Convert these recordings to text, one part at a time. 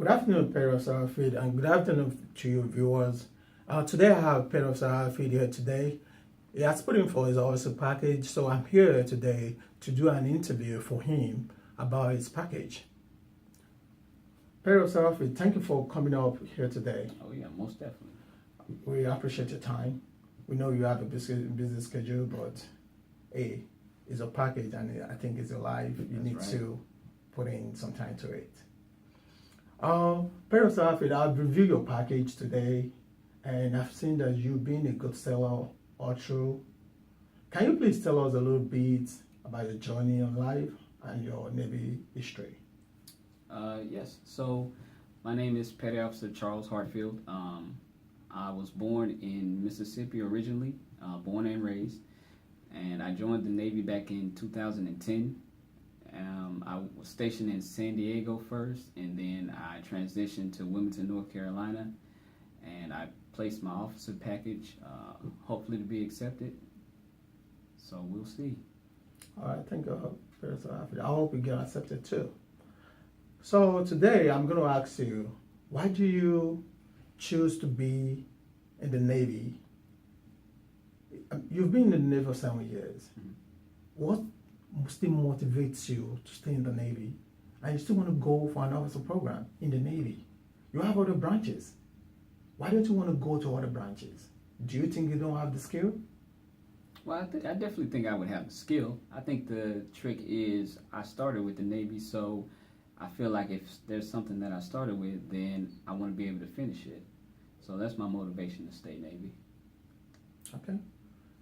Good afternoon, Pedro Sarafid, and good afternoon to you viewers. Today I have Pedro Sarafid here today. He has put in for his officer package, so I'm here today to do an interview for him about his package. Pedro Sarafid, thank you for coming up here today. Oh yeah, most definitely. We appreciate your time. We know you have a busy schedule, but hey, it's a package and I think it's your life. You That's need right. to put in some time to it. Pedro Sarafid, I've reviewed your package today and I've seen that you've been a good seller all through. Can you please tell us a little bit about your journey in life and your Navy history? Yes. So my name is Petty Officer Charles Hartfield. I was born in Mississippi originally, born and raised, and I joined the Navy back in 2010. I was stationed in San Diego first, and then I transitioned to Wilmington, North Carolina, and I placed my officer package, hopefully to be accepted. So we'll see. All right, thank you, Pedro Sarafid. I hope you get accepted too. So today I'm going to ask you, why do you choose to be in the Navy? You've been in the Navy for 7 years. Mhm. What still motivates you to stay in the Navy? And you still want to go for an officer program in the Navy. You have other branches. Why don't you want to go to other branches? Do you think you don't have the skill? Well, I definitely think I would have the skill. I think the trick is I started with the Navy, so I feel like if there's something that I started with, then I want to be able to finish it. So that's my motivation to stay Navy. Okay,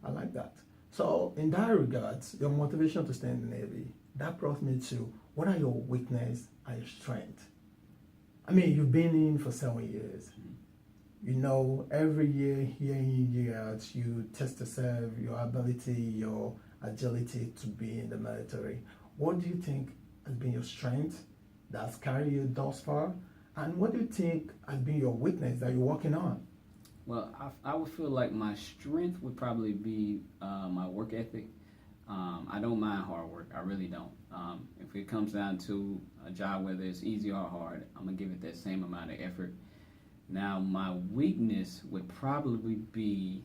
I like that. So in that regards, your motivation to stay in the Navy, that brought me to what are your weakness and your strength? I mean, you've been in for 7 years. You know, every year, year in, year out, you test yourself, your ability, your agility to be in the military. What do you think has been your strength that's carried you thus far? And what do you think has been your weakness that you're working on? Well, I would feel like my strength would probably be my work ethic. I don't mind hard work. I really don't. If it comes down to a job, whether it's easy or hard, I'm going to give it that same amount of effort. Now, my weakness would probably be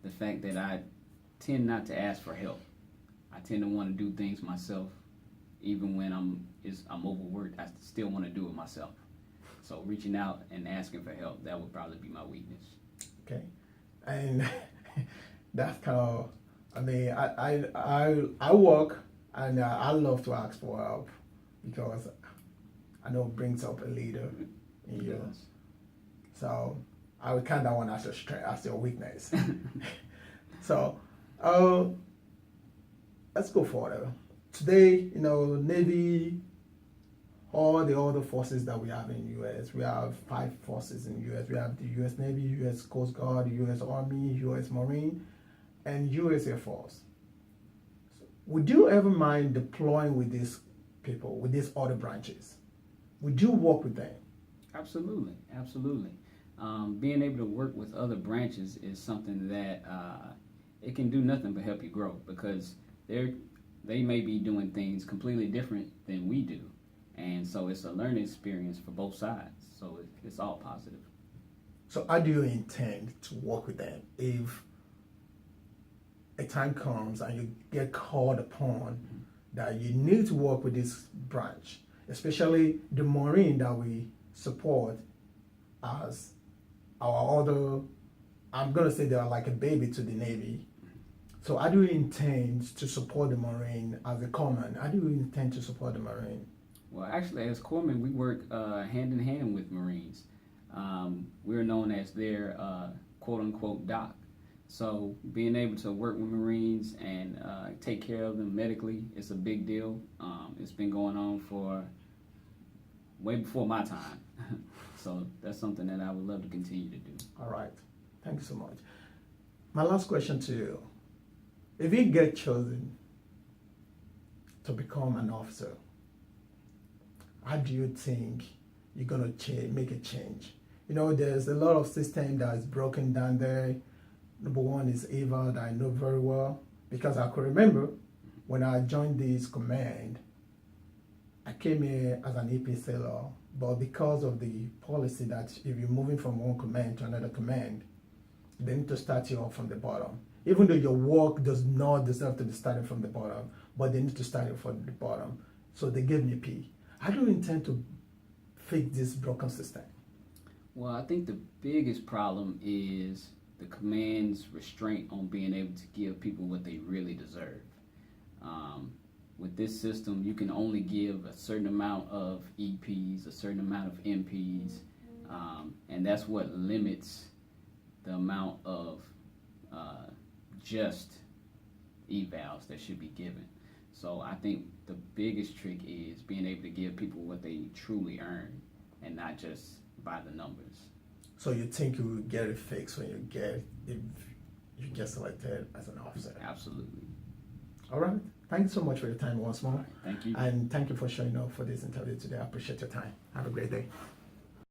the fact that I tend not to ask for help. I tend to want to do things myself. Even when I'm overworked, I still want to do it myself. So reaching out and asking for help, that would probably be my weakness. Okay, and that's kind of, I mean, I work and I love to ask for help because I know it brings up a leader in you. Yes. So I would kind of want as your strength, as your weakness. So let's go further. Today, you know, Navy, all the other forces that we have in U.S. We have 5 forces in U.S. We have the U.S. Navy, U.S. Coast Guard, U.S. Army, U.S. Marine, and U.S. Air Force. So would you ever mind deploying with these people, with these other branches? Would you work with them? Absolutely, absolutely. Being able to work with other branches is something that it can do nothing but help you grow because they may be doing things completely different than we do. And so it's a learning experience for both sides. So it's all positive. So how do you intend to work with them if a time comes and you get called upon that you need to work with this branch, especially the Marine that we support as our other, I'm going to say they're like a baby to the Navy. So how do you intend to support the Marine as a corpsman? How do you intend to support the Marine? Well, actually, as corpsmen, we work hand in hand with Marines. We're known as their quote-unquote doc. So being able to work with Marines and take care of them medically is a big deal. It's been going on for way before my time. So that's something that I would love to continue to do. All right. Thank you so much. My last question to you. If you get chosen to become an officer, how do you think you're going to make a change? You know, there's a lot of system that is broken down there. Number one is Ava that I know very well because I could remember when I joined this command, I came here as an AP sailor, but because of the policy that if you're moving from one command to another command, they need to start you off from the bottom. Even though your work does not deserve to be starting from the bottom, but they need to start you from the bottom. So they gave me P. How do you intend to fix this broken system? Well, I think the biggest problem is the command's restraint on being able to give people what they really deserve. With this system, you can only give a certain amount of EPs, a certain amount of MPs, and that's what limits the amount of just evals that should be given. So I think the biggest trick is being able to give people what they truly earn and not just by the numbers. So you think you will get it fixed when you get selected as an officer? Absolutely. All right. Thank you so much for your time once more. All right, thank you. And thank you for showing up for this interview today. I appreciate your time. Have a great day.